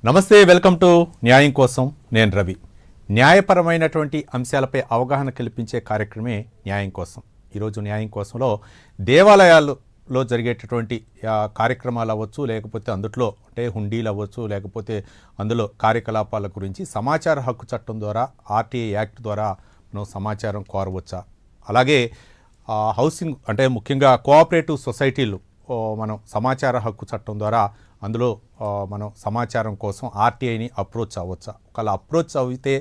నమస్తే, welcome to న్యాయం కోసం. నేను రవి. న్యాయపరమైనటువంటి అంశాలపై అవగాహన కల్పించే కార్యక్రమే న్యాయం కోసం. ఈరోజు న్యాయం కోసంలో దేవాలయాల్లో జరిగేటటువంటి కార్యక్రమాలు అవ్వచ్చు, లేకపోతే అందులో అంటే హుండీలు అవ్వచ్చు, లేకపోతే అందులో కార్యకలాపాల గురించి సమాచార హక్కు చట్టం ద్వారా, ఆర్టీఐ యాక్ట్ ద్వారా మనం సమాచారం కోరవచ్చా? అలాగే హౌసింగ్ అంటే ముఖ్యంగా కోఆపరేటివ్ సొసైటీలు మనం సమాచార హక్కు చట్టం ద్వారా అందులో మనం సమాచారం కోసం ఆర్టీఐని అప్రోచ్ అవ్వచ్చా? ఒకవేళ అప్రోచ్ అయితే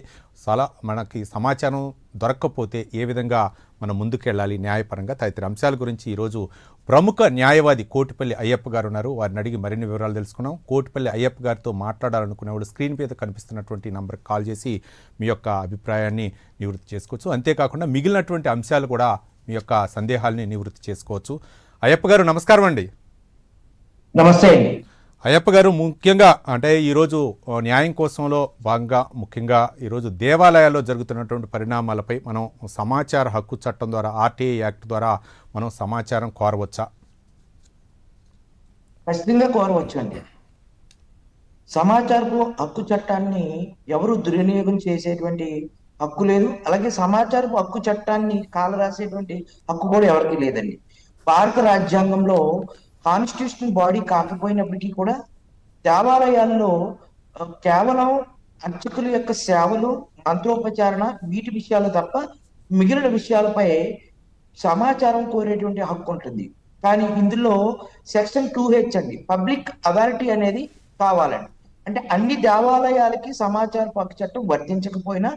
మనకి సమాచారం దొరక్కపోతే ఏ విధంగా మనం ముందుకెళ్ళాలి న్యాయపరంగా తదితర అంశాల గురించి ఈరోజు ప్రముఖ న్యాయవాది కోటిపల్లి అయ్యప్ప గారు ఉన్నారు. వారిని అడిగి మరిన్ని వివరాలు తెలుసుకున్నాం. కోటిపల్లి అయ్యప్ప గారితో మాట్లాడాలనుకునేవాళ్ళు స్క్రీన్ మీద కనిపిస్తున్నటువంటి నంబర్కి కాల్ చేసి మీ యొక్క అభిప్రాయాన్ని నివృత్తి చేసుకోవచ్చు. అంతేకాకుండా మిగిలినటువంటి అంశాలు కూడా మీ యొక్క సందేహాలని నివృత్తి చేసుకోవచ్చు. అయ్యప్ప గారు నమస్కారం అండి. నమస్తే అండి. అయ్యప్ప గారు, ముఖ్యంగా అంటే ఈరోజు న్యాయం కోసంలో భాగంగా ముఖ్యంగా ఈరోజు దేవాలయాల్లో జరుగుతున్నటువంటి పరిణామాలపై మనం సమాచార హక్కు చట్టం ద్వారా, ఆర్టీఐ యాక్ట్ ద్వారా మనం సమాచారం కోరవచ్చా? ఖచ్చితంగా కోరవచ్చు అండి. సమాచారపు హక్కు చట్టాన్ని ఎవరు దుర్వినియోగం చేసేటువంటి హక్కు లేదు. అలాగే సమాచారపు హక్కు చట్టాన్ని కాలరాసేటువంటి హక్కు కూడా ఎవరికి లేదండి. భారత రాజ్యాంగంలో కాన్స్టిట్యూషనల్ బాడీ కాకపోయినప్పటికీ కూడా దేవాలయాల్లో కేవలం అర్చకుల యొక్క సేవలు, మంత్రోపచారణ వీటి విషయాలు తప్ప మిగిలిన విషయాలపై సమాచారం కోరేటువంటి హక్కు ఉంటుంది. కానీ ఇందులో సెక్షన్ 2H అండి, పబ్లిక్ అథారిటీ అనేది కావాలండి. అంటే అన్ని దేవాలయాలకి సమాచార హక్కు చట్టం వర్తించకపోయినా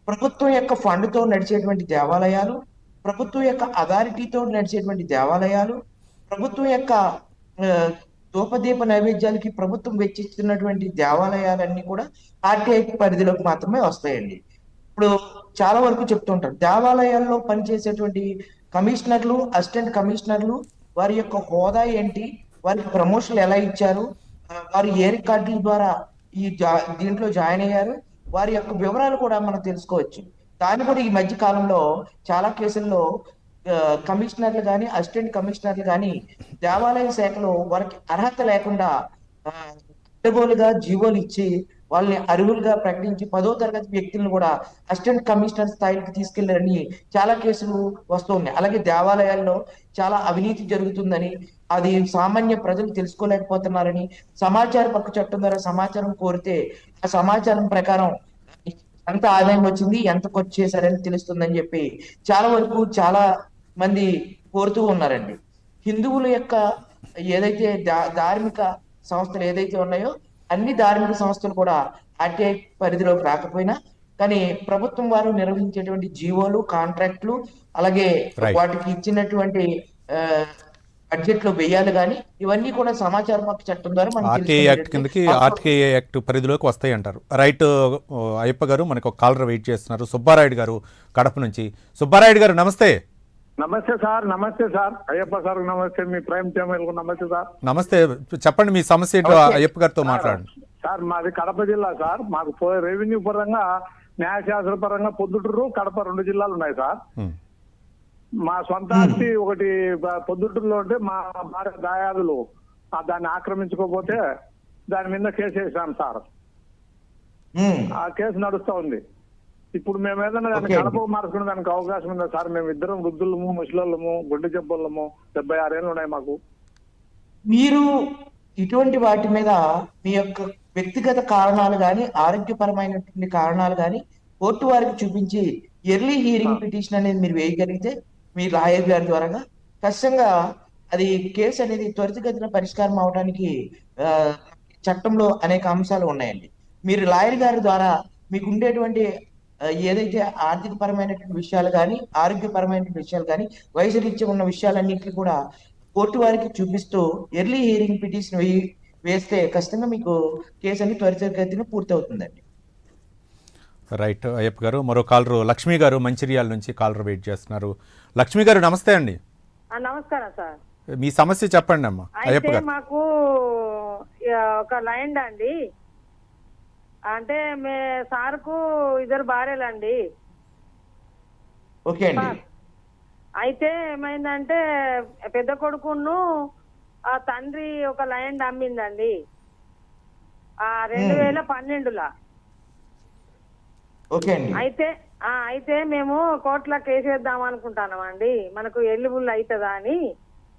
ప్రభుత్వం యొక్క ఫండ్తో నడిచేటువంటి దేవాలయాలు, ప్రభుత్వం యొక్క అథారిటీతో నడిచేటువంటి దేవాలయాలు, ప్రభుత్వం యొక్క ధూపదీప నైవేద్యాలకి ప్రభుత్వం వెచ్చిస్తున్నటువంటి దేవాలయాలన్నీ కూడా ఆర్టీఐ పరిధిలోకి మాత్రమే వస్తాయండి. ఇప్పుడు చాలా వరకు చెప్తుంటారు, దేవాలయాల్లో పనిచేసేటువంటి కమిషనర్లు, అసిస్టెంట్ కమిషనర్లు వారి యొక్క హోదా ఏంటి, వారికి ప్రమోషన్లు ఎలా ఇచ్చారు, వారు ఏ రికార్డుల ద్వారా దీంట్లో జాయిన్ అయ్యారు, వారి యొక్క వివరాలు కూడా మనం తెలుసుకోవచ్చు. దాన్ని కూడా ఈ మధ్య కాలంలో చాలా కేసుల్లో కమిషనర్లు కానీ, అసిస్టెంట్ కమిషనర్లు కానీ దేవాలయ శాఖలో వారికి అర్హత లేకుండా అడ్డగోలుగా జీవోలు ఇచ్చి వాళ్ళని అర్హులుగా ప్రకటించి 10వ తరగతి వ్యక్తులను కూడా అసిస్టెంట్ కమిషనర్ స్థాయికి తీసుకెళ్లారని చాలా కేసులు వస్తూ ఉన్నాయి. అలాగే దేవాలయాల్లో చాలా అవినీతి జరుగుతుందని, అది సామాన్య ప్రజలు తెలుసుకోలేకపోతున్నారని, సమాచార హక్కు చట్టం ద్వారా సమాచారం కోరితే ఆ సమాచారం ప్రకారం ఎంత ఆదాయం వచ్చింది, ఎంత ఖర్చు చేశారని తెలుస్తుందని చెప్పి చాలా వరకు చాలా మంది కోరుతూ ఉన్నారండి. హిందువుల యొక్క ఏదైతే ధార్మిక సంస్థలు ఏదైతే ఉన్నాయో అన్ని ధార్మిక సంస్థలు కూడా ఆర్టీఐ పరిధిలోకి రాకపోయినా కానీ ప్రభుత్వం వారు నిర్వహించేటువంటి జీవోలు, కాంట్రాక్ట్లు, అలాగే వాటికి ఇచ్చినటువంటి బడ్జెట్ లో వెయ్యాలి కానీ ఇవన్నీ కూడా సమాచార హక్కు చట్టం ద్వారా ఆర్టీఐ యాక్ట్ కిందకి, ఆర్టీఐ యాక్ట్ పరిధిలోకి వస్తాయి అంటారు. రైట్ అయ్యప్ప గారు, మనకు ఒక కాలర్ వెయిట్ చేస్తున్నారు. సుబ్బారాయుడు గారు కడప నుంచి. సుబ్బారాయుడు గారు నమస్తే. నమస్తే సార్. నమస్తే సార్. అయ్యప్ప సార్ నమస్తే. మీ ప్రైమ్ ఛానల్ నమస్తే సార్. నమస్తే, చెప్పండి మీ సమస్య ఏంటో అయ్యప్ప గారితో మాట్లాడండి. సార్ మాది కడప జిల్లా సార్. మాకు రెవెన్యూ పరంగా, న్యాయశాస్త్ర పరంగా పొద్దుటూరు, కడప 2 జిల్లాలు ఉన్నాయి సార్. మా సొంత ఆస్తి ఒకటి పొద్దుటూరులో ఉంటే మా భార్య దాయాదులు దాన్ని ఆక్రమించుకోకపోతే దాని మీద కేసు వేసాం సార్. ఆ కేసు నడుస్తా ఉంది. ఇప్పుడు మేము ఏదైనా దాన్ని కడప మార్చుకునే దానికి అవకాశం ఉందా సార్? మేము ఇద్దరం వృద్ధులము, ముసలోళ్ళము, గుడ్డి జబ్బులము, 76 ఏళ్ళు ఉన్నాయి మాకు. మీరు ఇటువంటి వాటి మీద మీ యొక్క వ్యక్తిగత కారణాలు కానీ, ఆరోగ్యపరమైనటువంటి కారణాలు కానీ కోర్టు వారికి చూపించి ఎర్లీ హీరింగ్ పిటిషన్ అనేది మీరు వేయగలిగితే మీ లాయర్ గారి ద్వారా ఖచ్చితంగా అది కేసు అనేది త్వరితగతిన పరిష్కారం అవడానికి చట్టంలో అనేక అంశాలు ఉన్నాయండి. మీరు లాయర్ గారి ద్వారా మీకు ఉండేటువంటి ఏదైతే ఆర్థిక పరమైనటువంటి విషయాలు కానీ, ఆరోగ్యపరమైనటువంటి విషయాలు కానీ, వయసు రీత్యా ఉన్న విషయాలన్నింటినీ కూడా కోర్టు వారికి చూపిస్తూ ఎర్లీ హియరింగ్ పిటిషన్ వేస్తే ఖచ్చితంగా మీకు కేసు అనేది త్వరితగతిన పూర్తవుతుందండి. రైట్ అయ్యప్ప గారు. మరో కాలరు లక్ష్మి గారు మంచిర్యాల నుంచి కాలర్ వెయిట్ చేస్తున్నారు. లక్ష్మి గారు నమస్తే అండి. నమస్కారం సార్. మీ సమస్య చెప్పండి అమ్మా. అయ్యప్ప గారు, మాకు ఒక లైన్ అండి, అంటే మే సార్కు ఇద్దరు భార్యలండి. ఓకే అండి. అయితే ఏమైందంటే పెద్ద కొడుకును ఆ తండ్రి ఒక ల్యాండ్ అమ్మిందండి. 2012లా. ఓకే అండి. అయితే మేము కోర్టులో కేసు వేద్దాం అనుకుంటున్నాం అండి. మనకు ఎలిజిబుల్ అవుతుందా అని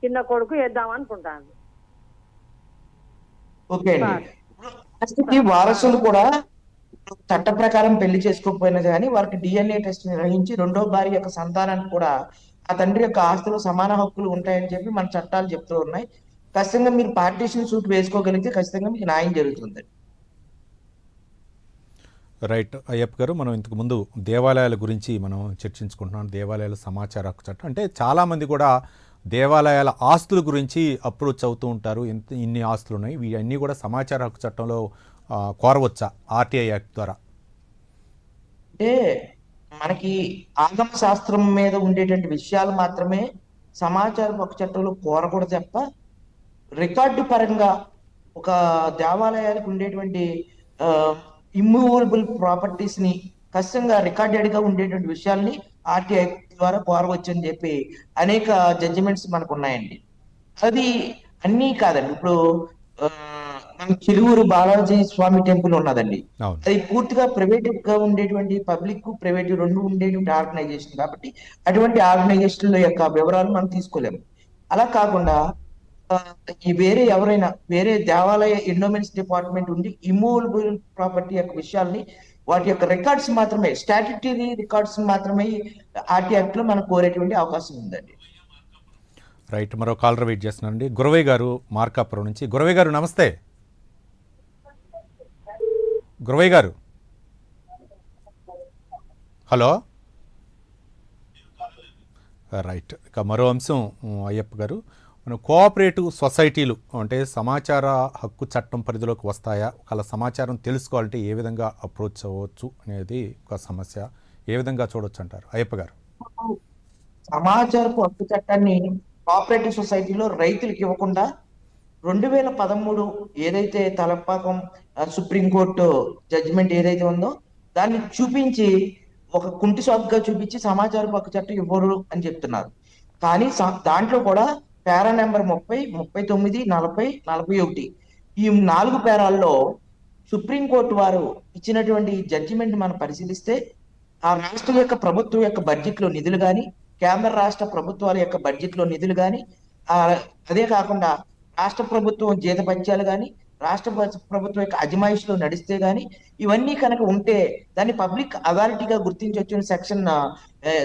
చిన్న కొడుకు వేద్దాం అనుకుంటాను. ఓకే అండి. ఆస్తికి వారసులు కూడా చట్ట ప్రకారం పెళ్లి చేసుకోకపోయినా కానీ వారికి డిఎన్ఏ టెస్ట్ నిర్వహించి రెండో భార్య యొక్క సంతానానికి కూడా ఆ తండ్రి యొక్క ఆస్తిలో సమాన హక్కులు ఉంటాయని చెప్పి మన చట్టాలు చెప్తూ ఉన్నాయి. ఖచ్చితంగా మీరు పార్టీషన్ సూట్ వేసుకోగలిగితే ఖచ్చితంగా మీకు న్యాయం జరుగుతుంది. రైట్ అయ్యప్ప గారు, మనం ఇంతకు ముందు దేవాలయాల గురించి మనం చర్చించుకుంటున్నాం. దేవాలయాల సమాచార హక్కు చట్టం అంటే చాలామంది కూడా దేవాలయాల ఆస్తుల గురించి అప్రోచ్ అవుతూ ఉంటారు. ఇన్ని ఆస్తులు ఉన్నాయి, ఇవన్నీ కూడా సమాచార హక్కు చట్టంలో కోరవచ్చా ఆర్టీఐ యాక్ట్ ద్వారా? అంటే మనకి ఆగమ శాస్త్రం మీద ఉండేటువంటి విషయాలు మాత్రమే సమాచార హక్కు చట్టంలో కోరకూడదు తప్ప రికార్డు పరంగా ఒక దేవాలయానికి ఉండేటువంటి ఇమ్మూవబుల్ ప్రాపర్టీస్ ని ఖచ్చితంగా రికార్డెడ్ గా ఉండేటువంటి విషయాల్ని ఆర్టీఐ ద్వారా కోరవచ్చు అని చెప్పి అనేక జడ్జిమెంట్స్ మనకు ఉన్నాయండి. అది అన్నీ కాదండి. ఇప్పుడు ఆ, మన చిలువూరు బాలాజీ స్వామి టెంపుల్ ఉన్నదండి. అవును. అది పూర్తిగా ప్రైవేట్ గా ఉండేటువంటి పబ్లిక్ ప్రైవేట్ రెండు ఉండేటువంటి ఆర్గనైజేషన్ కాబట్టి అటువంటి ఆర్గనైజేషన్ల యొక్క వివరాలు మనం తీసుకోలేము. అలా కాకుండా ఆ, ఈ ఎవరైనా వేరే దేవాలయ ఎండోమెంట్స్ డిపార్ట్మెంట్ ఉండి ఇమ్మూవబుల్ ప్రాపర్టీ యొక్క విషయాల్ని వాటి యొక్క రికార్డ్స్ మాత్రమే స్టాట్యుటరీ రికార్డ్స్ మాత్రమే ఆర్టీ యాక్ట్ లో మనం కోరేటువంటి అవకాశం ఉందండి. రైట్, మరో కాలర్ వెయిట్ చేస్తున్నానండి. గురవయ్య గారు మార్కాపురం నుంచి. గురవయ్య గారు నమస్తే. గురవయ్య గారు, హలో. రైట్, ఇక మరో అంశం అయ్యప్ప గారు, మనం కోఆపరేటివ్ సొసైటీలు అంటే సమాచార హక్కు చట్టం పరిధిలోకి వస్తాయా? ఒకవేళ సమాచారం తెలుసుకోవాలంటే ఏ విధంగా అప్రోచ్ అవ్వచ్చు అనేది ఒక సమస్య. ఏ విధంగా చూడొచ్చు అంటారు అయ్యప్ప గారు? సమాచారపు హక్కు చట్టాన్ని కోఆపరేటివ్ సొసైటీలో రైతులకు ఇవ్వకుండా 2013 ఏదైతే తలపాకం సుప్రీంకోర్టు జడ్జిమెంట్ ఏదైతే ఉందో దాన్ని చూపించి ఒక కుంటి సాకుగా చూపించి సమాచారపు హక్కు చట్టం ఇవ్వరు అని చెప్తున్నారు. కానీ దాంట్లో కూడా పేరా నెంబర్ 30, 39, 40, 41 ఈ 4 పేరాల్లో సుప్రీంకోర్టు వారు ఇచ్చినటువంటి జడ్జిమెంట్ మనం పరిశీలిస్తే ఆ రాష్ట్రం యొక్క ప్రభుత్వం యొక్క బడ్జెట్ లో నిధులు కానీ కేంద్ర రాష్ట్ర ప్రభుత్వాల యొక్క బడ్జెట్ లో నిధులు కానీ అదే కాకుండా రాష్ట్ర ప్రభుత్వం జీతభత్యాలు కానీ రాష్ట్ర ప్రభుత్వం యొక్క అజమాయిషిలో నడిస్తే గాని ఇవన్నీ కనుక ఉంటే దాన్ని పబ్లిక్ అథారిటీగా గుర్తించవచ్చు. సెక్షన్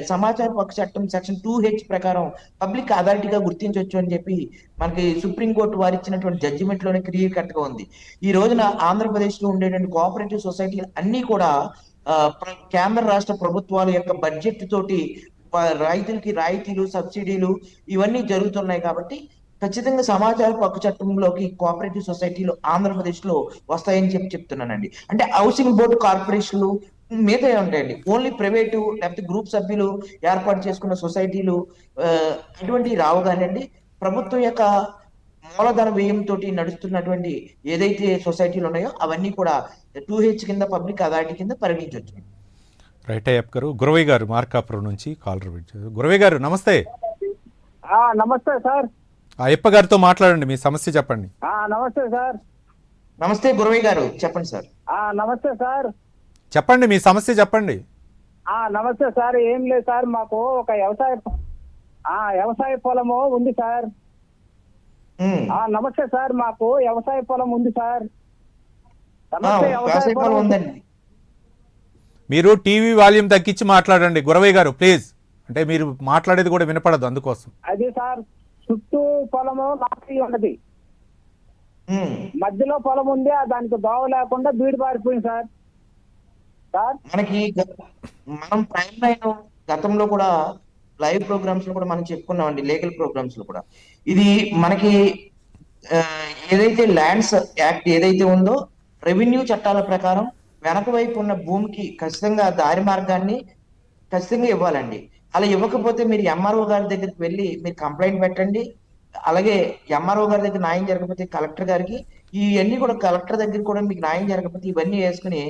సమాచార హక్కు చట్టం సెక్షన్ 2H ప్రకారం పబ్లిక్ అథారిటీగా గుర్తించవచ్చు అని చెప్పి మనకి సుప్రీంకోర్టు వారు ఇచ్చినటువంటి జడ్జిమెంట్ లోనే క్లియర్ కట్ గా ఉంది. ఈ రోజున ఆంధ్రప్రదేశ్ లో ఉండేటువంటి కోఆపరేటివ్ సొసైటీలు అన్ని కూడా కేంద్ర రాష్ట్ర ప్రభుత్వాల యొక్క బడ్జెట్ తోటి రైతులకి రాయితీలు సబ్సిడీలు ఇవన్నీ జరుగుతున్నాయి. కాబట్టి ఖచ్చితంగా సమాచార హక్కు చట్టంలోకి కోఆపరేటివ్ సొసైటీలు ఆంధ్రప్రదేశ్ లో వస్తాయని చెప్తున్నానండి. అంటే హౌసింగ్ బోర్డు కార్పొరేషన్లు మిగతా ఉంటాయండి. ఓన్లీ ప్రైవేటు లేకపోతే గ్రూప్ సభ్యులు ఏర్పాటు చేసుకున్న సొసైటీలు అటువంటివి రావు. కానివ్వండి, ప్రభుత్వం యొక్క మూలధన వ్యయం తోటి నడుస్తున్నటువంటి ఏదైతే సొసైటీలు ఉన్నాయో అవన్నీ కూడా 2H కింద పబ్లిక్ అథారిటీ కింద పరిగణించవచ్చు. రైట్ అయ్యప్ప గారు. గురవయ్య గారు మార్కాపురం నుంచి కాలర్ వెయిట్ చేశారు. గురవయ్య గారు నమస్తే. నమస్తే సార్. అయ్యప్ప గారితో మాట్లాడండి, మీ సమస్య చెప్పండి. నమస్తే సార్. నమస్తే గురవయ్య గారు, చెప్పండి సార్. నమస్తే సార్. చెప్పండి, మీ సమస్య చెప్పండి. నమస్తే సార్. ఏం లేదు సార్, మాకు ఒక వ్యవసాయ పొలము ఉంది సార్. నమస్తే సార్, మాకు వ్యవసాయ పొలం ఉంది సార్. వ్యవసాయ పొలం ఉందండి. మీరు టీవీ వాల్యూమ్ తగ్గించి మాట్లాడండి గురవయ్య గారు ప్లీజ్. అంటే మీరు మాట్లాడేది కూడా వినపడదు, అందుకోసం. అది సార్, చుట్టూ పొలము నాటి ఉన్నది, మధ్యలో పొలం ఉంది, దానికి దోవ లేకుండా బీడు పారిపోయింది సార్. మనకి మనం ప్రైమ్ లైన్ గతంలో కూడా లైవ్ ప్రోగ్రామ్స్ లో కూడా మనం చెప్పుకున్నామండి, లీగల్ ప్రోగ్రామ్స్ లో కూడా. ఇది మనకి ఏదైతే ల్యాండ్స్ యాక్ట్ ఏదైతే ఉందో రెవెన్యూ చట్టాల ప్రకారం వెనక వైపు ఉన్న భూమికి ఖచ్చితంగా దారి మార్గాన్ని ఖచ్చితంగా ఇవ్వాలండి. అలా ఇవ్వకపోతే మీరు ఎంఆర్ఓ గారి దగ్గరికి వెళ్ళి మీరు కంప్లైంట్ పెట్టండి. అలాగే ఎంఆర్ఓ గారి దగ్గర న్యాయం జరగకపోతే కలెక్టర్ గారికి, ఇవన్నీ కూడా కలెక్టర్ దగ్గర కూడా మీకు న్యాయం జరగకపోతే ఇవన్నీ వేసుకుని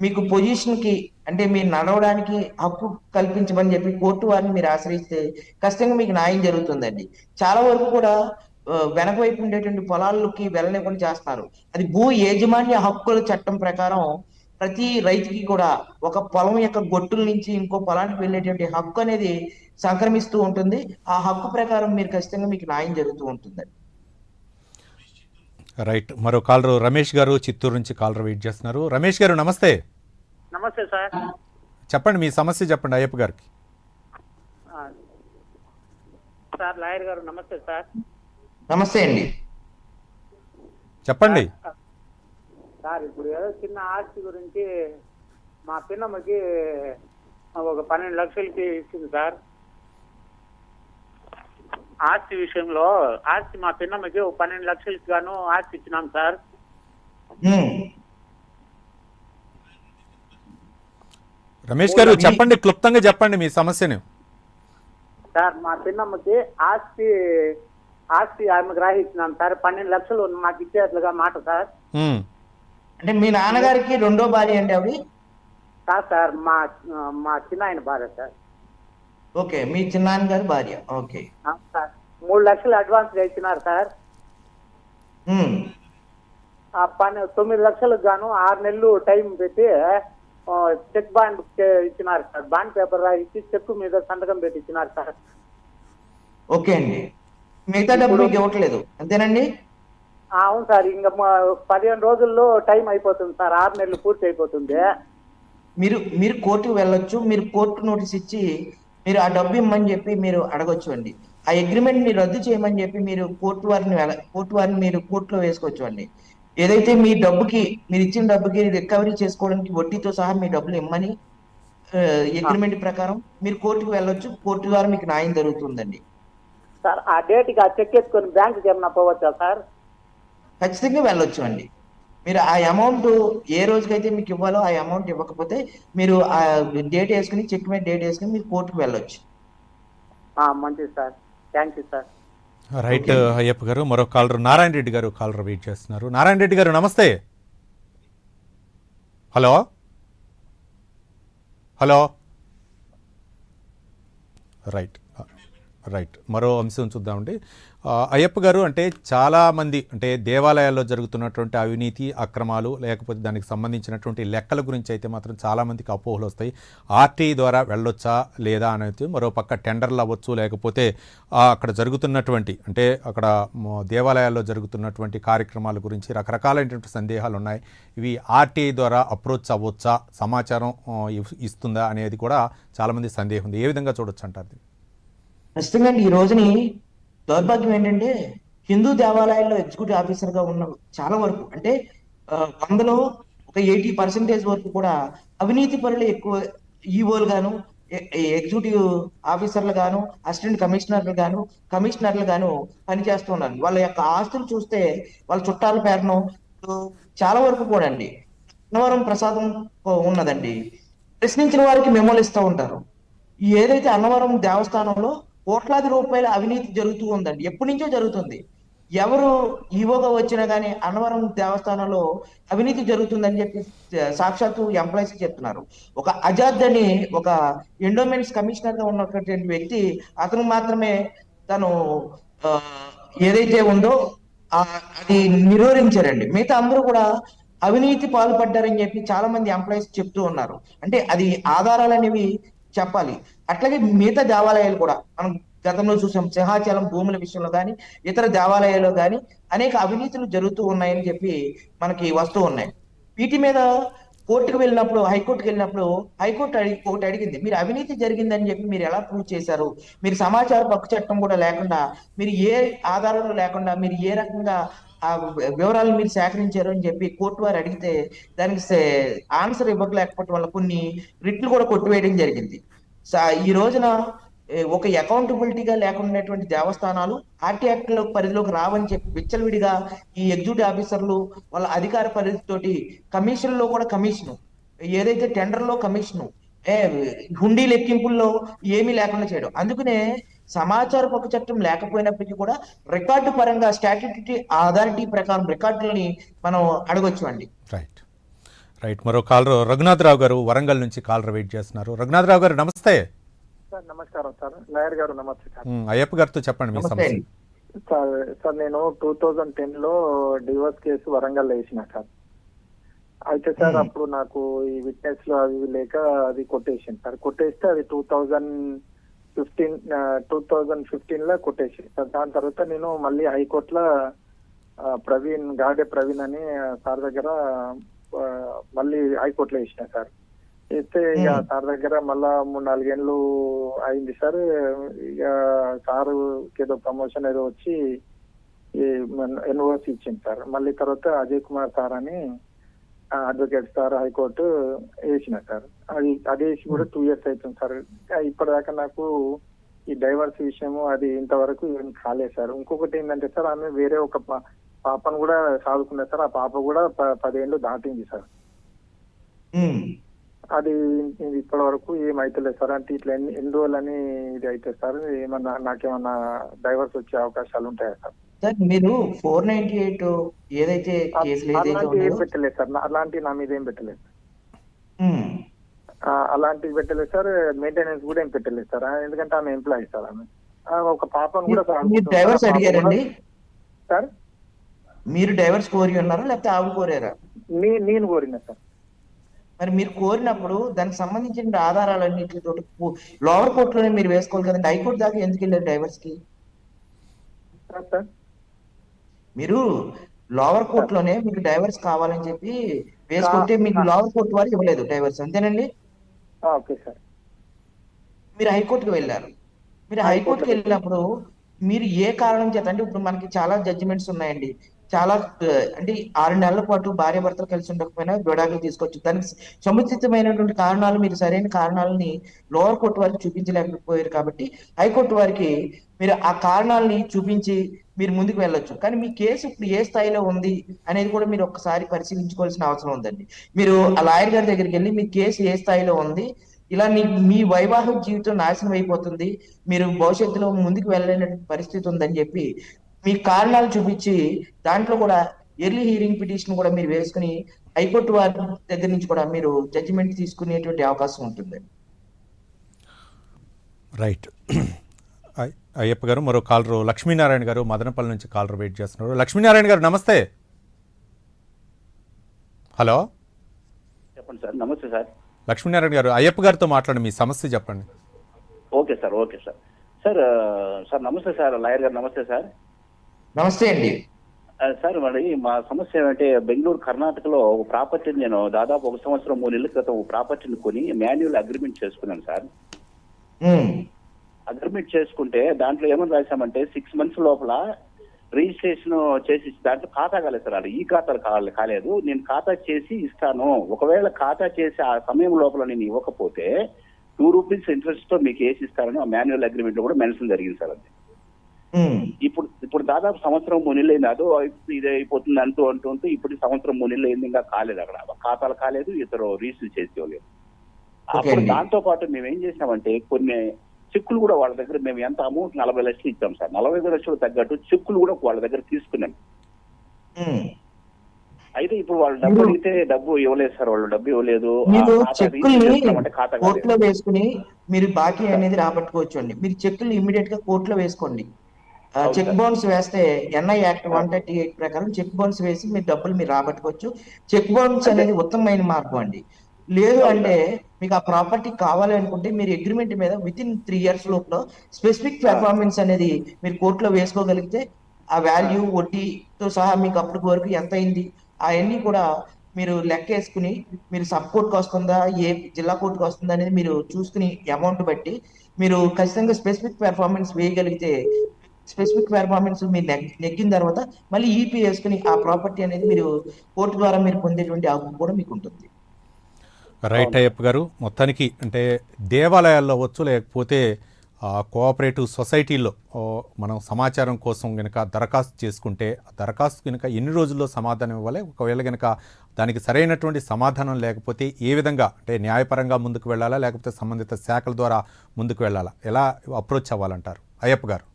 మీకు పొజిషన్ కి అంటే మీరు నడవడానికి హక్కు కల్పించమని చెప్పి కోర్టు వారిని మీరు ఆశ్రయిస్తే ఖచ్చితంగా మీకు న్యాయం జరుగుతుందండి. చాలా వరకు కూడా వెనక వైపు ఉండేటువంటి పొలాలకి వెళ్ళనివ్వకుండా చేస్తున్నారు. అది భూ యాజమాన్య హక్కుల చట్టం ప్రకారం ప్రతి రైతుకి కూడా ఒక పొలం యొక్క గొట్టుల నుంచి ఇంకో పొలానికి వెళ్ళేటువంటి హక్కు అనేది సంక్రమిస్తూ ఉంటుంది. ఆ హక్కు ప్రకారం మీరు ఖచ్చితంగా మీకు న్యాయం జరుగుతూ ఉంటుందండి. రైట్. మరో కాలరు రమేష్ గారు చిత్తూరు నుంచి కాలర్ వెయిట్ చేస్తున్నారు. రమేష్ గారు నమస్తే. నమస్తే సార్. చెప్పండి, మీ సమస్య చెప్పండి అయ్యప్ప గారికి. సార్ లాయర్ గారు నమస్తే సార్. నమస్తే అండి. చెప్పండి. సార్ ఇప్పుడు ఏదో చిన్న ఆస్తి గురించి మా పిన్నమ్మకి ఒక 12 లక్షలకి ఇచ్చింది సార్. ఆస్తి విషయంలో ఆస్తి మా పిన్నమ్మకి ఒక 12 లక్షలకి గాను ఆస్తి ఇచ్చినాం సార్. రమేష్ గారు చెప్పండి, క్లుప్తంగా చెప్పండి మీ సమస్యను. సార్ మా పిన్నమ్మకి ఆస్తి ఆమెకు రాసిచ్చినాం సార్. 12 లక్షలు మాకు ఇచ్చేట్లుగా మాట సార్. అంటే మీ నాన్నగారికి రెండో భార్య అండి ఆవిడ? కాదు సార్, మా చిన్న ఆయన భార్య సార్. ఓకే, మీ చిన్నాన్న గారి భార్య. ఓకే సార్ 3 లక్షలు అడ్వాన్స్ గా ఇచ్చినారు సార్. ఆ 9 లక్షలకు గాను 6 నెలలు టైం పెట్టి చెక్ బాండ్ ఇచ్చినారు సార్. బాండ్ పేపర్ రాసి చెక్ మీద సంతకం పెట్టి ఇచ్చినారు సార్. ఓకే అండి, మిగతా డబ్బులు మీకు ఇవ్వట్లేదు అంతేనండి? అవును సార్, ఇంకా 15 రోజుల్లో టైం అయిపోతుంది సార్. 6 నెలలు పూర్తి అయిపోతుంది. మీరు కోర్టుకు వెళ్ళొచ్చు. మీరు కోర్టు నోటీస్ ఇచ్చి మీరు ఆ డబ్బు ఇమ్మని చెప్పి మీరు అడగొచ్చు అండి. ఆ అగ్రిమెంట్ ని రద్దు చేయమని చెప్పి మీరు కోర్టు వారిని మీరు కోర్టులో వేసుకోవచ్చు అండి. ఏదైతే మీ డబ్బుకి మీరు ఇచ్చిన డబ్బుకి రికవరీ చేసుకోవడానికి వడ్డీతో సహా మీ డబ్బులు ఇమ్మని అగ్రిమెంట్ ప్రకారం మీరు కోర్టుకు వెళ్ళొచ్చు. కోర్టు ద్వారా మీకు న్యాయం జరుగుతుందండి. సార్ ఆ డేట్కి ఆ చెక్ ఎత్తుకొని బ్యాంకుకి ఏమన్నా పోవచ్చా సార్? ఖచ్చితంగా వెళ్ళొచ్చు అండి. మీరు ఆ అమౌంట్ ఏ రోజుకైతే మీకు ఇవ్వాలో ఆ అమౌంట్ ఇవ్వకపోతే మీరు ఆ డేట్ వేసుకుని చెక్ మీద డేట్ వేసుకుని మీరు కోర్టుకు వెళ్ళొచ్చు. మంచిది sir, thank you sir. Right Ayyappa గారు. మరో కాలర్ నారాయణ రెడ్డి గారు కాలర్ వెయిట్ చేస్తున్నారు. నారాయణ రెడ్డి గారు నమస్తే. Hello hello. రైట్. మరో అంశం చూద్దామండి. అయ్యప్ప గారు, అంటే చాలామంది అంటే దేవాలయాల్లో జరుగుతున్నటువంటి అవినీతి అక్రమాలు లేకపోతే దానికి సంబంధించినటువంటి లెక్కల గురించి అయితే మాత్రం చాలామందికి అపోహలు వస్తాయి. ఆర్టీఐ ద్వారా వెళ్ళొచ్చా లేదా అనేది, మరోపక్క టెండర్లు అవ్వచ్చు, లేకపోతే అక్కడ జరుగుతున్నటువంటి అంటే అక్కడ దేవాలయాల్లో జరుగుతున్నటువంటి కార్యక్రమాల గురించి రకరకాలైనటువంటి సందేహాలు ఉన్నాయి. ఇవి ఆర్టీఐ ద్వారా అప్రోచ్ అవ్వచ్చా, సమాచారం ఇస్తుందా అనేది కూడా చాలామంది సందేహం ఉంది. ఏ విధంగా చూడొచ్చు అంటారు? ఖచ్చితంగా ఈ రోజుని దౌర్భాగ్యం ఏంటంటే హిందూ దేవాలయాల్లో ఎగ్జిక్యూటివ్ ఆఫీసర్ గా ఉన్న చాలా వరకు అంటే 100లో ఒక 80% వరకు కూడా అవినీతి పరులు ఎక్కువ ఈఓలు గాను ఎగ్జిక్యూటివ్ ఆఫీసర్లు గాను అసిస్టెంట్ కమిషనర్లు గాను పనిచేస్తూ ఉన్నారు. వాళ్ళ యొక్క ఆస్తులు చూస్తే వాళ్ళ చుట్టాల పేరును చాలా వరకు కూడా అండి అన్నవరం ప్రసాదం ఉన్నదండి. ప్రశ్నించిన వారికి మెమోలు ఇస్తూ ఉంటారు. ఏదైతే అన్నవరం దేవస్థానంలో కోట్లాది రూపాయల అవినీతి జరుగుతూ ఉందండి, ఎప్పటి నుంచో జరుగుతుంది. ఎవరు ఈవోగా వచ్చినా కానీ అన్నవరం దేవస్థానంలో అవినీతి జరుగుతుందని చెప్పి సాక్షాత్తు ఎంప్లాయీస్ చెప్తున్నారు. ఒక అజాద్ అని ఒక ఎండోమెంట్స్ కమిషనర్ గా ఉన్నటువంటి వ్యక్తి, అతను మాత్రమే తను ఏదైతే ఉందో అది నిరోధించారండి. మిగతా అందరూ కూడా అవినీతి పాల్పడ్డారని చెప్పి చాలా మంది ఎంప్లాయీస్ చెప్తూ ఉన్నారు. అంటే అది ఆధారాలు అనేవి చెప్పాలి. అట్లాగే మిగతా దేవాలయాలు కూడా మనం గతంలో చూసాం. సింహాచలం భూముల విషయంలో కానీ ఇతర దేవాలయాల్లో కానీ అనేక అవినీతులు జరుగుతూ ఉన్నాయని చెప్పి మనకి వస్తూ ఉన్నాయి. వీటి మీద కోర్టుకు వెళ్ళినప్పుడు హైకోర్టు ఒకటి అడిగింది, మీరు అవినీతి జరిగిందని చెప్పి మీరు ఎలా ప్రూవ్ చేశారు? మీరు సమాచార హక్కు చట్టం కూడా లేకుండా, మీరు ఏ ఆధారాలు లేకుండా మీరు ఏ రకంగా ఆ వివరాలు మీరు సేకరించారు అని చెప్పి కోర్టు వారు అడిగితే దానికి ఆన్సర్ ఇవ్వలేకపోవడం వల్ల కొన్ని రిట్లు కూడా కొట్టివేయడం జరిగింది. ఈ రోజున ఒక అకౌంటబిలిటీగా లేకున్నటువంటి దేవస్థానాలు ఆర్టీ యాక్ట్ పరిధిలోకి రావని చెప్పి విచ్చలవిడిగా ఈ ఎగ్జిక్యూటివ్ ఆఫీసర్లు వాళ్ళ అధికార పరిధితోటి కమిషన్ లో కూడా కమిషను, ఏదైతే టెండర్ లో కమిషను, హుండీ లెక్కింపుల్లో ఏమీ లేకుండా చేయడం. అందుకనే సమాచార హక్కు చట్టం లేకపోయినప్పటికీ కూడా రికార్డు పరంగా స్టాట్యూటరీ అథారిటీ ప్రకారం రికార్డులని మనం అడగొచ్చు అండి. రైట్. మరో కాలర్ రఘునాథరావు గారు వరంగల్ నుంచి కాలర్ వెయిట్ చేస్తున్నారు. రఘునాథరావు గారు నమస్తే. సార్ నమస్కారం సార్. లాయర్ గారు నమస్తే సార్. అయ్యప్ప గారితో చెప్పండి మీ సమస్య. సార్ నేను 2010లో డివోర్స్ కేసు వరంగల్ వేసిన సార్. అయితే సార్ అప్పుడు నాకు ఈ విట్నెస్ లో అవి ఇవి లేక అది కొట్టేసింది సార్. కొట్టేస్తే అది 2015లో కొట్టేసింది సార్. దాని తర్వాత నేను మళ్ళీ హైకోర్టులో ప్రవీణ్ అని సార్ దగ్గర మళ్ళీ హైకోర్టులో వేసిన సార్. అయితే ఇక సార్ దగ్గర మళ్ళా 3-4 ఏళ్ళు అయింది సార్. ఇక సారు ఏదో ప్రమోషన్ ఏదో వచ్చి ఎన్ఓసి ఇచ్చింది సార్. మళ్ళీ తర్వాత అజయ్ కుమార్ సార్ అని అడ్వకేట్ సార్ హైకోర్టు వేసిన సార్. అది వేసి కూడా 2 years అవుతుంది సార్. ఇప్పటిదాకా నాకు ఈ డైవర్స్ విషయము అది ఇంతవరకు ఏం కాలేదు సార్. ఇంకొకటి ఏంటంటే సార్, ఆమె వేరే ఒక పాపను కూడా సాదుకున్నారు సార్. ఆ పాప కూడా 10 ఏళ్ళు దాటింది సార్. అది ఇప్పటి వరకు ఏమైతలేదు సార్. అంటే ఇట్లా ఎన్ని రోజులని ఇది అయితే సార్, ఏమన్నా నాకేమన్నా డైవర్స్ వచ్చే అవకాశాలు ఉంటాయా సార్? సార్ మీరు 498 ఏదైతే కేసులు ఏదైతే అలాంటి ఏం ఉన్నాయో పెట్టలేదు సార్. అలాంటి నా మీద ఏం పెట్టలేదు. ఉమ్, అలాంటివి పెట్టలేదు సార్. మెయింటెనెన్స్ కూడా ఏం పెట్టలేదు సార్. ఎందుకంటే ఆమె ఎంప్లాయీ సార్. ఆమె ఒక పాపను కూడా మీరు డైవర్స్ అడిగారండి? సార్ మీరు డైవర్స్ కోరి ఉన్నారా లేకపోతే ఆవు కోరారా? నేను కోరిన సార్. మరి మీరు కోరినప్పుడు దానికి సంబంధించిన ఆధారాలన్నింటితో లోవర్ కోర్టులోనే మీరు వేసుకోవాలి కదండి. హైకోర్టు దాకా ఎందుకు వెళ్ళారు డైవర్స్ కి? సార్ మీరు లోవర్ కోర్టులోనే మీకు డైవర్స్ కావాలని చెప్పి వేసుకుంటే మీకు లోవర్ కోర్టు వారు ఇవ్వలేదు డైవర్స్, అంతేనండి? Okay sir. మీరు హైకోర్టుకు వెళ్ళారు. మీరు హైకోర్టుకి వెళ్ళినప్పుడు మీరు ఏ కారణం చేత, అంటే ఇప్పుడు మనకి చాలా జడ్జిమెంట్స్ ఉన్నాయండి. చాలా అంటే 6 నెలల పాటు భార్య భర్తలు కలిసి ఉండకపోయినా విడాకులు తీసుకోవచ్చు. దానికి సముచితమైనటువంటి కారణాలు, మీరు సరైన కారణాలని లోవర్ కోర్టు వారికి చూపించలేకపోయారు కాబట్టి హైకోర్టు వారికి మీరు ఆ కారణాలని చూపించి మీరు ముందుకు వెళ్ళొచ్చు. కానీ మీ కేసు ఇప్పుడు ఏ స్థాయిలో ఉంది అనేది కూడా మీరు ఒక్కసారి పరిశీలించుకోవాల్సిన అవసరం ఉందండి. మీరు ఆ లాయర్ గారి దగ్గరికి వెళ్ళి మీ కేసు ఏ స్థాయిలో ఉంది, ఇలా మీ వైవాహిక జీవితం నాశనం అయిపోతుంది, మీరు భవిష్యత్తులో ముందుకు వెళ్ళలేని పరిస్థితి ఉందని చెప్పి మీ కారణాలు చూపించి దాంట్లో కూడా ఎర్లీ హియరింగ్ పిటిషన్ కూడా మీరు వేసుకుని హైకోర్టు వారి దగ్గర నుంచి కూడా మీరు జడ్జిమెంట్ తీసుకునేటువంటి అవకాశం ఉంటుంది. రైట్. అయ్యప్ప గారు, మరో కాలరు లక్ష్మీనారాయణ గారు మదనపల్లి నుంచి కాలర్ వెయిట్ చేస్తున్నారు. లక్ష్మీనారాయణ గారు నమస్తే. హలో చెప్పండి సార్. నమస్తే సార్. లక్ష్మీనారాయణ గారు, అయ్యప్ప గారితో మాట్లాడండి, మీ సమస్య చెప్పండి. Okay sir. Okay sir. Sir sir నమస్తే సార్. లాయర్ గారు నమస్తే సార్. నమస్తే అండి. సార్ మరి మా సమస్య ఏమంటే, బెంగళూరు కర్ణాటకలో ఒక ప్రాపర్టీని నేను దాదాపు 1 సంవత్సరం 3 నెలల క్రితం ఒక ప్రాపర్టీని కొని మాన్యువల్ అగ్రిమెంట్ చేసుకున్నాను సార్. అగ్రిమెంట్ చేసుకుంటే దాంట్లో ఏమని రాశామంటే 6 months లోపల రిజిస్ట్రేషన్ చేసి, దాంట్లో ఖాతా కాలేదు సార్. అది ఈ ఖాతాలు కాలేదు. నేను ఖాతా చేసి ఇస్తాను, ఒకవేళ ఖాతా చేసి ఆ సమయం లోపల నేను ఇవ్వకపోతే 2 rupees ఇంట్రెస్ట్ తో మీకు వేసి ఇస్తారని ఆ మాన్యువల్ అగ్రిమెంట్ లో కూడా మెన్షన్ జరిగింది సార్. అది ఇప్పుడు దాదాపు 1 సంవత్సరం 3 నెలలు అయింది. అదో ఇది అయిపోతుంది అంటూ ఇప్పుడు 1 సంవత్సరం 3 నెలలు అయింది, ఇంకా కాలేదు. అక్కడ ఖాతాలు కాలేదు, ఇతరు రిజిస్టర్ చేసి ఇవ్వలేదు. అప్పుడు దాంతో పాటు మేము ఏం చేసామంటే కొన్ని చెక్కులు కూడా వాళ్ళ దగ్గర, మేము ఎంత అమౌంట్ 40 లక్షలు ఇచ్చాం సార్. 45 లక్షలు తగ్గట్టు చెక్కులు కూడా వాళ్ళ దగ్గర తీసుకున్నాం. అయితే ఇప్పుడు వాళ్ళు డబ్బు అడిగితే డబ్బు ఇవ్వలేదు సార్. వాళ్ళు డబ్బు ఇవ్వలేదు. కోర్టులో వేసుకుని మీరు బాకీ అనేది రాబట్టుకోవచ్చు అండి. మీరు చెక్కులు ఇమ్మీడియట్ గా కోర్టులో వేసుకోండి. చెక్ బౌన్స్ వేస్తే NI యాక్ట్ 138 ప్రకారం చెక్ బౌన్స్ వేసి మీరు డబ్బులు మీరు రాబట్టుకోవచ్చు. చెక్ బౌన్స్ అనేది ఉత్తమమైన మార్గం అండి. లేదు అంటే మీకు ఆ ప్రాపర్టీ కావాలి అనుకుంటే మీరు అగ్రిమెంట్ మీద within 3 years లోపల స్పెసిఫిక్ పెర్ఫార్మెన్స్ అనేది మీరు కోర్టులో వేసుకోగలిగితే ఆ వాల్యూ వడ్డీతో సహా మీకు అప్పటి వరకు ఎంత అయింది అవన్నీ కూడా మీరు లెక్క వేసుకుని మీరు సబ్ కోర్టుకు వస్తుందా, ఏ జిల్లా కోర్టుకు వస్తుందా అనేది మీరు చూసుకుని అమౌంట్ బట్టి మీరు ఖచ్చితంగా స్పెసిఫిక్ పెర్ఫార్మెన్స్ వేయగలిగితే, స్పెసిఫిక్ పెర్ఫార్మెన్స్ మీరు నెగ్గిన తర్వాత మళ్ళీ ఈపీ వేసుకుని ఆ ప్రాపర్టీ అనేది మీరు కోర్టు ద్వారా మీరు పొందేటువంటి హక్కు కూడా మీకు ఉంటుంది. రైట్ అయ్యప్ప గారు, మొత్తానికి అంటే దేవాలయాల్లో అవ్వచ్చు, లేకపోతే కోఆపరేటివ్ సొసైటీలో మనం సమాచారం కోసం కనుక దరఖాస్తు చేసుకుంటే దరఖాస్తు కనుక ఎన్ని రోజుల్లో సమాధానం ఇవ్వాలి, ఒకవేళ కనుక దానికి సరైనటువంటి సమాధానం లేకపోతే ఏ విధంగా అంటే న్యాయపరంగా ముందుకు వెళ్ళాలా, లేకపోతే సంబంధిత శాఖల ద్వారా ముందుకు వెళ్ళాలా, ఎలా అప్రోచ్ అవ్వాలంటారు అయ్యప్ప గారు?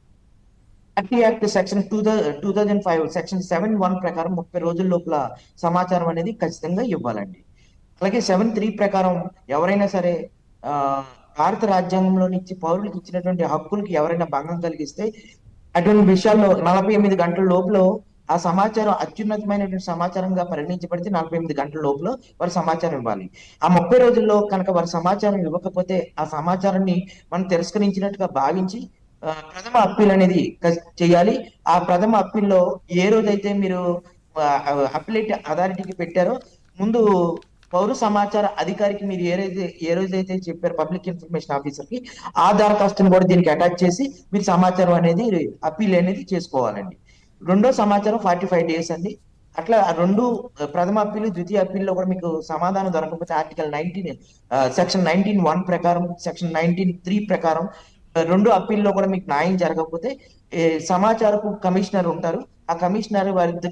యాక్ట్ సెక్షన్ 2005 సెక్షన్ 7(1) ప్రకారం 30 రోజుల లోపల సమాచారం అనేది ఖచ్చితంగా ఇవ్వాలండి. అలాగే 7(3) ప్రకారం ఎవరైనా సరే భారత రాజ్యాంగంలో నుంచి పౌరులకు ఇచ్చినటువంటి హక్కులకి ఎవరైనా భంగం కలిగిస్తే అటువంటి విషయాల్లో 48 గంటల లోపల ఆ సమాచారం అత్యున్నతమైనటువంటి సమాచారంగా పరిగణించబడితే 48 గంటల లోపల వారు సమాచారం ఇవ్వాలి. ఆ 30 రోజుల్లో కనుక వారు సమాచారం ఇవ్వకపోతే ఆ సమాచారాన్ని మనం తిరస్కరించినట్టుగా భావించి ప్రథమ అప్పీల్ అనేది చేయాలి. ఆ ప్రథమ అప్పీల్లో ఏ రోజైతే మీరు అప్పీలేట్ అథారిటీకి పెట్టారో ముందు పౌర సమాచార అధికారికి మీరు ఏ రోజైతే చెప్పారు పబ్లిక్ ఇన్ఫర్మేషన్ ఆఫీసర్ కి, ఆ దరఖాస్తుని కూడా దీనికి అటాచ్ చేసి మీరు సమాచారం అనేది అప్పీల్ అనేది చేసుకోవాలండి. రెండో సమాచారం 45 days అండి. అట్లా రెండు ప్రథమ అప్పీలు ద్వితీయ అప్పీల్లో కూడా మీకు సమాధానం దొరకకపోతే ఆర్టికల్ 19 సెక్షన్ 19(1) ప్రకారం, సెక్షన్ 19(3) ప్రకారం రెండు అప్పీల్లో కూడా మీకు న్యాయం జరగకపోతే సమాచారపు కమిషనర్ ఉంటారు. ఆ కమిషనర్ వారికి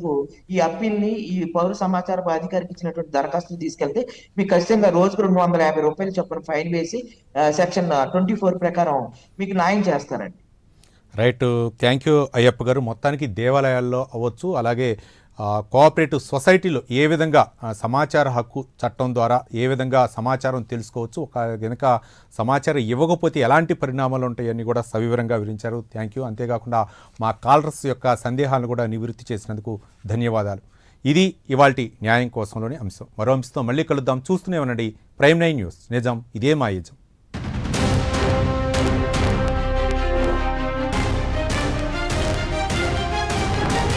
ఈ అప్పీల్ ని ఈ పౌర సమాచారపు అధికారికి ఇచ్చినటువంటి దరఖాస్తులు తీసుకెళ్తే మీకు ఖచ్చితంగా రోజుకు 250 రూపాయలు చొప్పున ఫైన్ వేసి సెక్షన్ 24 ప్రకారం మీకు న్యాయం చేస్తారండి. రైట్, థ్యాంక్ యూ అయ్యప్ప గారు. మొత్తానికి దేవాలయాల్లో అవ్వచ్చు, అలాగే కోఆపరేటివ్ సొసైటీలో ఏ విధంగా సమాచార హక్కు చట్టం ద్వారా ఏ విధంగా సమాచారం తెలుసుకోవచ్చు, ఒక కనుక సమాచారం ఇవ్వకపోతే ఎలాంటి పరిణామాలు ఉంటాయని కూడా సవివరంగా వివరించారు. Thank you. అంతేకాకుండా మా కాలర్స్ యొక్క సందేహాలను కూడా నివృత్తి చేసినందుకు ధన్యవాదాలు. ఇది ఇవాల్టి న్యాయం కోసంలోని అంశం. మరో అంశంతో మళ్ళీ కలుద్దాం. చూస్తూనే ఉండండి ప్రైమ్ 9 న్యూస్. నిజం ఇదే మా యజం.